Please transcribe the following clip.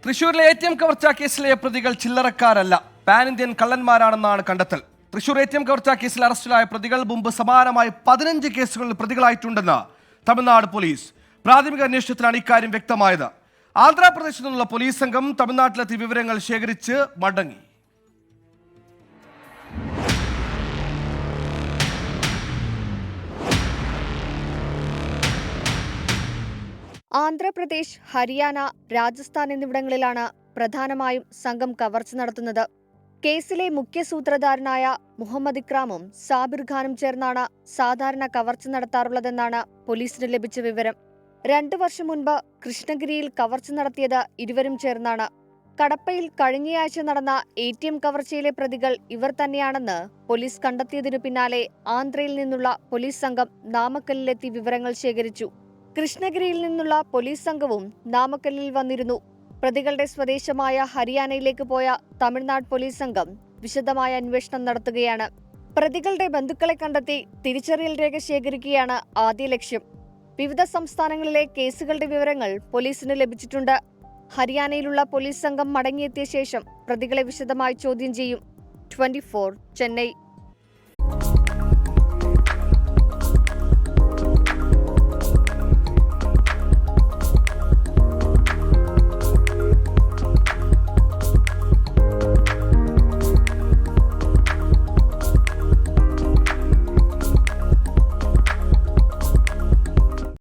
തൃശൂരിലെ ATM കവർച്ചാ കേസിലെ പ്രതികൾ ചില്ലറക്കാരല്ല, പാൻ ഇന്ത്യൻ കള്ളന്മാരാണെന്നാണ് കണ്ടെത്തൽ. തൃശൂർ ATM കവർച്ചാ കേസിൽ അറസ്റ്റിലായ പ്രതികൾ മുമ്പ് സമാനമായ 15 കേസുകളിൽ പ്രതികളായിട്ടുണ്ടെന്ന് തമിഴ്നാട് പോലീസ്. പ്രാഥമിക അന്വേഷണത്തിലാണ് ഇക്കാര്യം വ്യക്തമായത്. ആന്ധ്രാപ്രദേശിൽ നിന്നുള്ള പോലീസ് സംഘം തമിഴ്നാട്ടിലെത്തി വിവരങ്ങൾ ശേഖരിച്ച് മടങ്ങി. ആന്ധ്രാപ്രദേശ്, ഹരിയാന, രാജസ്ഥാൻ എന്നിവിടങ്ങളിലാണ് പ്രധാനമായും സംഘം കവർച്ച നടത്തുന്നത്. കേസിലെ മുഖ്യ സൂത്രധാരനായ മുഹമ്മദ് ഇക്രാമും സാബിർ ഖാനും ചേർന്നാണ് സാധാരണ കവർച്ച നടത്താറുള്ളതെന്നാണ് പോലീസിന് ലഭിച്ച വിവരം. 2 വർഷം മുൻപ് കൃഷ്ണഗിരിയിൽ കവർച്ച നടത്തിയത് ഇരുവരും ചേർന്നാണ്. കടപ്പയിൽ കഴിഞ്ഞയാഴ്ച നടന്ന ATM കവർച്ചയിലെ പ്രതികൾ ഇവർ തന്നെയാണെന്ന് പോലീസ് കണ്ടെത്തിയതിനു പിന്നാലെ ആന്ധ്രയിൽ നിന്നുള്ള പോലീസ് സംഘം നാമക്കല്ലിലെത്തി വിവരങ്ങൾ ശേഖരിച്ചു. കൃഷ്ണഗിരിയിൽ നിന്നുള്ള പോലീസ് സംഘവും നാമക്കല്ലിൽ വന്നിരുന്നു. പ്രതികളുടെ സ്വദേശമായ ഹരിയാനയിലേക്ക് പോയ തമിഴ്നാട് പോലീസ് സംഘം വിശദമായ അന്വേഷണം നടത്തുകയാണ്. പ്രതികളുടെ ബന്ധുക്കളെ കണ്ടെത്തി തിരിച്ചറിയൽ രേഖ ശേഖരിക്കുകയാണ് ആദ്യ ലക്ഷ്യം. വിവിധ സംസ്ഥാനങ്ങളിലെ കേസുകളുടെ വിവരങ്ങൾ പോലീസിന് ലഭിച്ചിട്ടുണ്ട്. ഹരിയാനയിലുള്ള പോലീസ് സംഘം മടങ്ങിയെത്തിയ ശേഷം പ്രതികളെ വിശദമായി ചോദ്യം ചെയ്യും. 24 ചെന്നൈ.